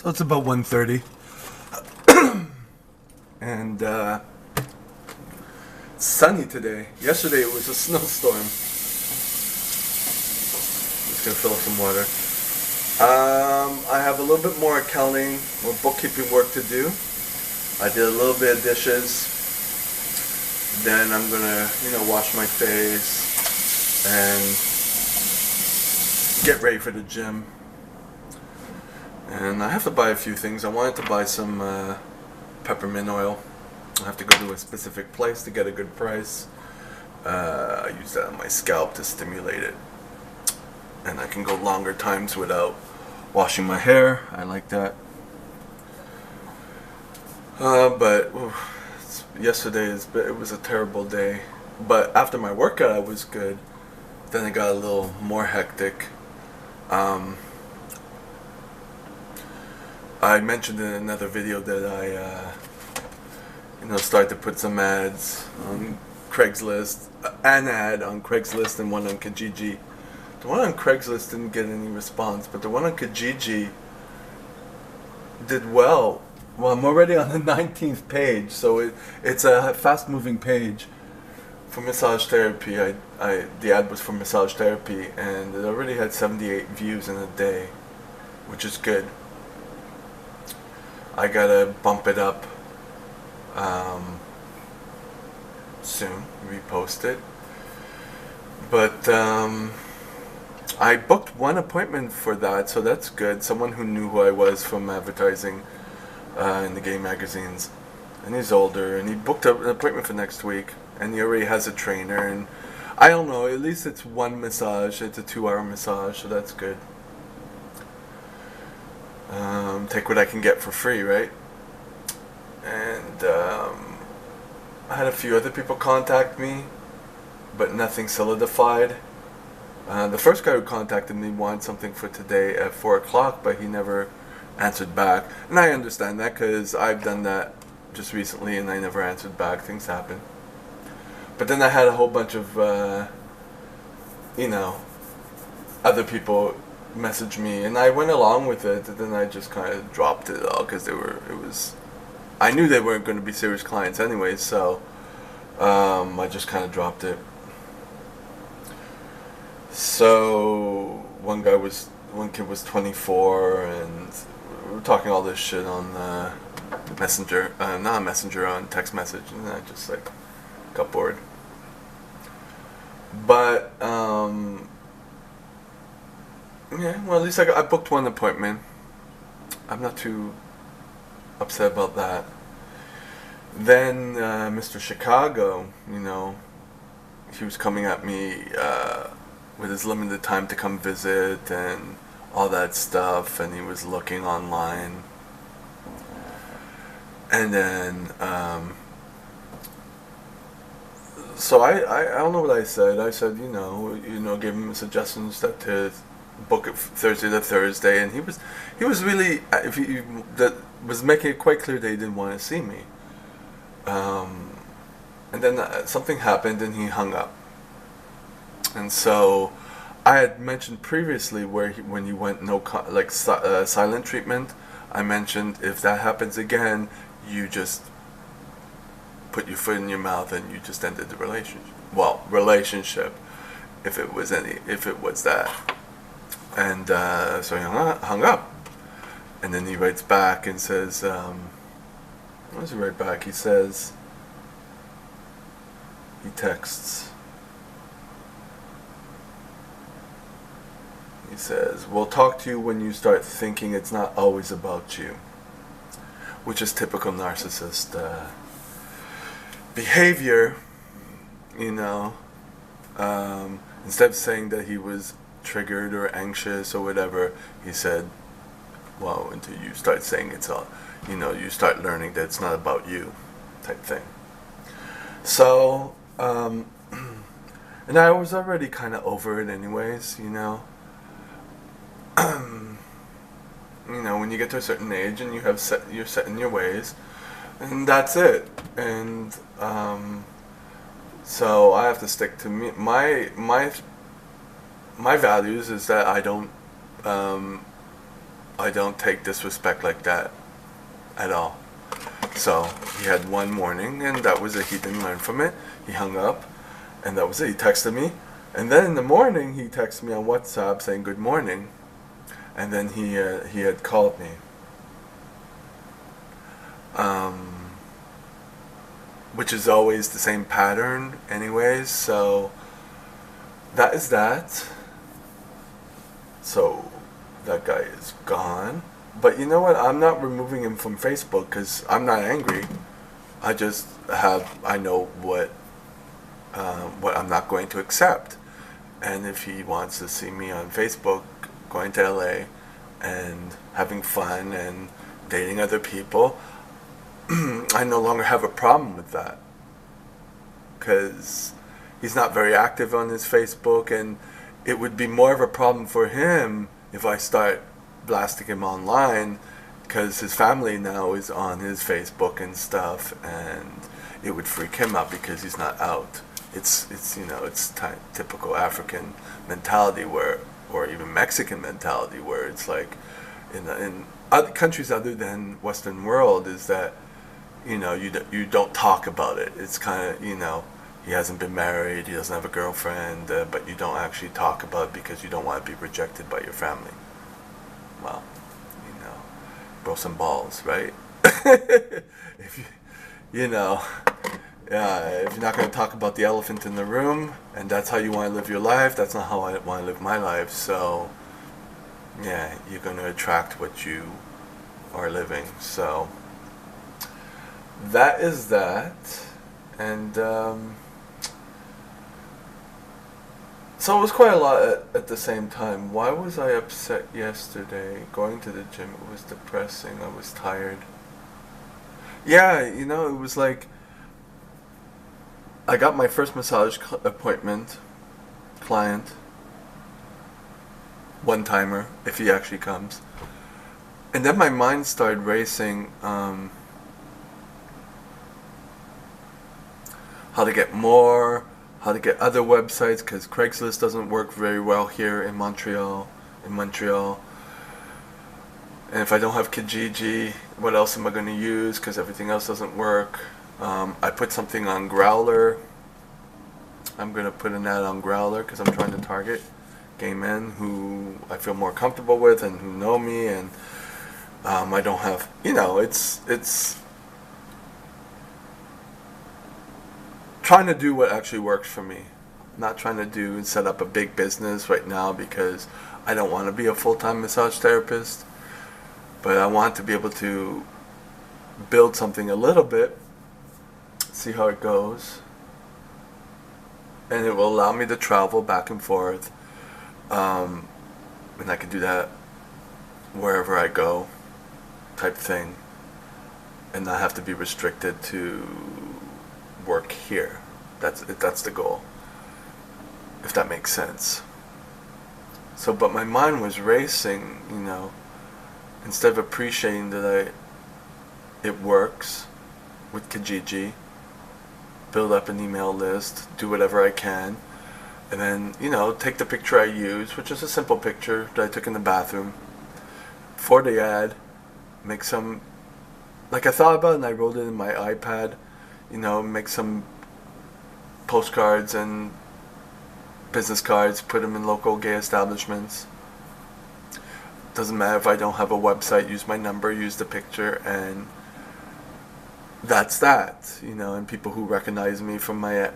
So it's about 1:30, and it's sunny today. Yesterday it was a snowstorm. Just gonna fill up some water. I have a little bit more accounting or bookkeeping work to do. I did a little bit of dishes. Then I'm gonna, wash my face and get ready for the gym. And I have to buy a few things. I wanted to buy some peppermint oil. I have to go to a specific place to get a good price. I use that on my scalp to stimulate it. And I can go longer times without washing my hair. I like that. Yesterday it was a terrible day. But after my workout I was good. Then it got a little more hectic. I mentioned in another video that I started to put some ads on Craigslist, an ad on Craigslist and one on Kijiji. The one on Craigslist didn't get any response, but the one on Kijiji did well. Well, I'm already on the 19th page, so it's a fast-moving page for massage therapy. The ad was for massage therapy, and it already had 78 views in a day, which is good. I gotta bump it up soon, repost it. But I booked one appointment for that, so that's good. Someone who knew who I was from advertising in the gay magazines. And he's older, and he booked an appointment for next week, and he already has a trainer, and I don't know, at least it's one massage. It's a 2-hour massage, so that's good. Take what I can get for free, right? And I had a few other people contact me, but nothing solidified. The first guy who contacted me wanted something for today at 4 o'clock, but he never answered back. And I understand that because I've done that just recently and I never answered back. Things happen. But then I had a whole bunch of, other people message me, and I went along with it, and then I just kind of dropped it all because I knew they weren't going to be serious clients anyway, so I just kind of dropped it. So one kid was 24, and we were talking all this shit on Messenger, not Messenger, on text message, and I just got bored. But yeah, well, at least I booked one appointment. I'm not too upset about that. Then Mr. Chicago, he was coming at me with his limited time to come visit and all that stuff, and he was looking online. And then so I don't know what I said. I said, gave him suggestions that to book it Thursday to Thursday, and he was really, that was making it quite clear that he didn't want to see me. And then something happened, and he hung up. And so I had mentioned previously when you went silent treatment, I mentioned if that happens again, you just put your foot in your mouth and you just ended the relationship. Well, relationship, if it was that. And so he hung up. And then he writes back and says, what does he write back? He says, he texts. He says, we'll talk to you when you start thinking it's not always about you. Which is typical narcissist behavior, Instead of saying that he was triggered or anxious or whatever, he said, well, until you start saying it's all, you start learning that it's not about you, type thing. So, and I was already kind of over it anyways, when you get to a certain age and you're set in your ways, and that's it. And so I have to stick to my values is that I don't I don't take disrespect like that at all. So he had one morning, and that was it. He didn't learn from it. He hung up, and that was it. He texted me, and then in the morning he texted me on WhatsApp saying good morning, and then he had called me. Which is always the same pattern, anyways. So that is that. So that guy is gone. But you know what? I'm not removing him from Facebook because I'm not angry. I know what I'm not going to accept. And if he wants to see me on Facebook going to LA and having fun and dating other people, I no longer have a problem with that. Because he's not very active on his Facebook, and it would be more of a problem for him if I start blasting him online, because his family now is on his Facebook and stuff, and it would freak him out because he's not out. It's typical African mentality or even Mexican mentality where it's like in other countries other than Western world is that you don't talk about it. It's kind of he hasn't been married, he doesn't have a girlfriend, but you don't actually talk about it because you don't want to be rejected by your family. Well, grow some balls, right? if you're not going to talk about the elephant in the room, and that's how you want to live your life, that's not how I want to live my life. So, yeah, you're going to attract what you are living. So, that is that. And, so it was quite a lot at the same time. Why was I upset yesterday? Going to the gym, it was depressing. I was tired. Yeah, it was like I got my first massage client, one-timer, if he actually comes. And then my mind started racing, how to get more, how to get other websites, because Craigslist doesn't work very well here in Montreal. And if I don't have Kijiji, what else am I going to use? Because everything else doesn't work. I put something on Growler. I'm going to put an ad on Growler because I'm trying to target gay men who I feel more comfortable with and who know me. And I don't have, it's trying to do what actually works for me. Not trying to do and set up a big business right now because I don't want to be a full-time massage therapist. But I want to be able to build something a little bit, see how it goes, and it will allow me to travel back and forth, and I can do that wherever I go, type thing, and not have to be restricted to work here. That's the goal, if that makes sense. So, but my mind was racing, instead of appreciating that it works with Kijiji, build up an email list, do whatever I can, and then, take the picture I use, which is a simple picture that I took in the bathroom, for the ad, make some, like I thought about it and I wrote it in my iPad, make some postcards and business cards, put them in local gay establishments. Doesn't matter if I don't have a website, use my number, use the picture, and that's that, and people who recognize me from my,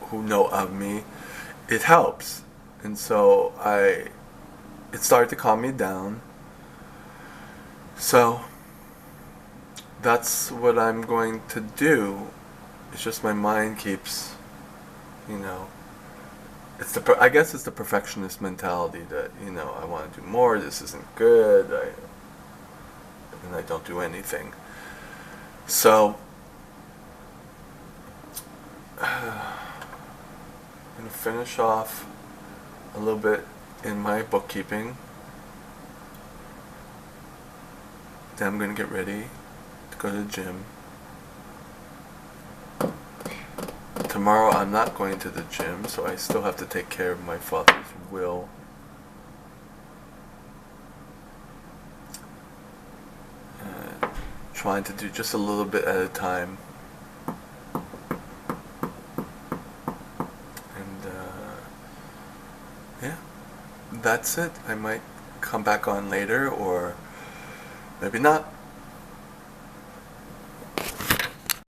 who know of me, it helps. And so it started to calm me down. So that's what I'm going to do. It's just my mind keeps, I guess it's the perfectionist mentality that, I want to do more, this isn't good, and I don't do anything. So, I'm going to finish off a little bit in my bookkeeping. Then I'm going to get ready to go to the gym. Tomorrow I'm not going to the gym, so I still have to take care of my father's will. trying to do just a little bit at a time. And yeah, that's it. I might come back on later, or maybe not.